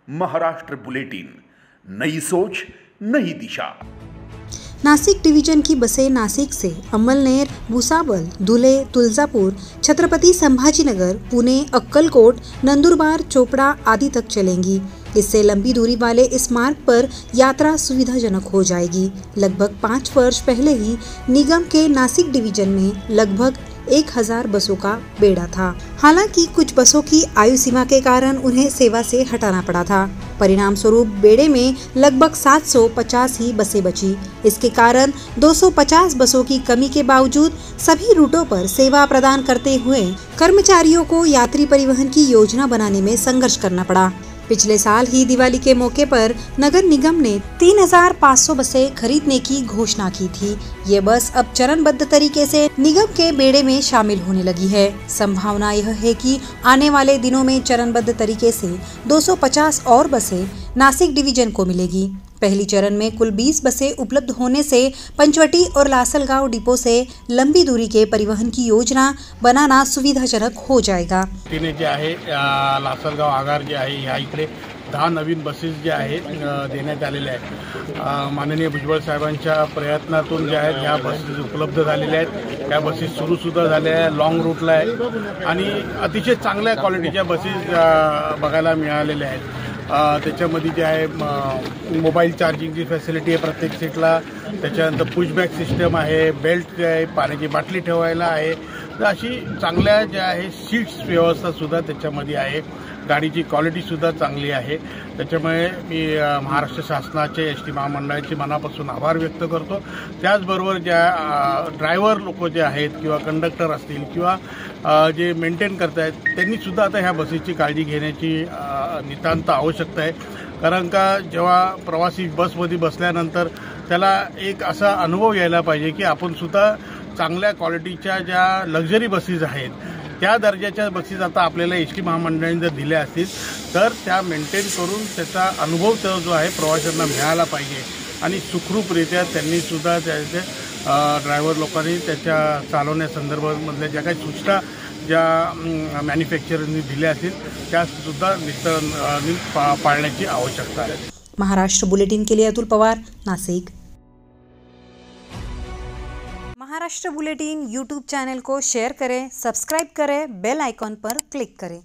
Maharashtra bulletin, नई सोच नई दिशा। नासिक डिवीजन की बसें नासिक से अमलनेर, भुसावल, धुले, तुळजापुर, छत्रपति संभाजीनगर, पुणे, अक्कलकोट, नंदुरबार, चोपड़ा आदि तक चलेंगी। इससे लंबी दूरी वाले इस मार्ग पर यात्रा सुविधाजनक हो जाएगी। लगभग 5 वर्ष पहले ही निगम के नासिक डिवीजन में लगभग 1000 बसों का बेड़ा था। हालांकि कुछ बसों की आयु सीमा के कारण उन्हें सेवा से हटाना पड़ा था। परिणाम स्वरूप बेड़े में लगभग 750 ही बसें बची। इसके कारण 250 बसों की कमी के बावजूद सभी रूटों पर सेवा प्रदान करते हुए कर्मचारियों को यात्री परिवहन की योजना बनाने में संघर्ष करना पड़ा। पिछले साल ही दिवाली के मौके पर नगर निगम ने 3500 बसें खरीदने की घोषणा की थी। ये बस अब चरणबद्ध तरीके से निगम के बेड़े में शामिल होने लगी है। संभावना यह है कि आने वाले दिनों में चरणबद्ध तरीके से 250 और बसें नासिक डिवीजन को मिलेगी। पहली चरण में कुल 20 बसें उपलब्ध होने से पंचवटी और लासलगांव डिपो से लंबी दूरी के परिवहन की योजना बनाना सुविधाजनक हो जाएगा। तिने जे आहे लासलगाव आगार जे आहे ह्या इकडे 10 नवीन बसेस जे आहेत देण्यात आलेल्या आहेत। माननीय भुजबळ साहेबांच्या प्रयत्नातून जे आहेत ह्या बसेस उपलब्ध झालेल्या आहेत। त्या बसेस सुरू झाल्या आहे, लॉंग रूटला आहे आणि अतिशय चांगल्या क्वालिटीच्या बसेस बघायला मिळालेल्या आहेत। त्याच्यामध्ये जे आहे मोबाईल चार्जिंगची फॅसिलिटी आहे प्रत्येक सीटला, त्याच्यानंतर पुशबॅक सिस्टम आहे, बेल्ट जे आहे, पाण्याची बाटली ठेवायला आहे, तर अशी चांगल्या ज्या आहे सीट्स व्यवस्थासुद्धा त्याच्यामध्ये आहे। गाडीची क्वालिटीसुद्धा चांगली आहे। त्याच्यामुळे मी महाराष्ट्र शासनाचे एसटी महामंडळाचे मनापासून आभार व्यक्त करतो। त्याचबरोबर ज्या ड्रायव्हर लोक जे आहेत किंवा कंडक्टर असतील किंवा जे मेंटेन करतायत त्यांनीसुद्धा आता ह्या बसेसची काळजी घेण्याची नितांत आवश्यकता आहे। कारण का जेव्हा प्रवासी बसमध्ये बसल्यानंतर त्याला एक असा अनुभव यायला पाहिजे की आपण सुद्धा चांगल्या क्वालिटीच्या ज्या लक्झरी बसेस आहेत त्या दर्जाच्या बसेस आता आपल्याला एसटी महामंडळाने जर दिल्या असतील तर त्या मेंटेन करून त्याचा अनुभव जो आहे प्रवाशांना मिळाला पाहिजे आणि सुखरूपरित्या त्यांनीसुद्धा त्याचे ड्रायव्हर लोकांनी त्याच्या चालवण्यासंदर्भामधल्या ज्या काही सूचना ज्या मॅन्युफॅक्चररनी दिल्या असतील त्यासुद्धा पाळण्याची आवश्यकता आहे। महाराष्ट्र बुलेटिन के लिए Atul Pawar, Nashik. Maharashtra bulletin YouTube channel को शेयर करें, सब्सक्राइब करें, बेल आइकॉन पर क्लिक करें।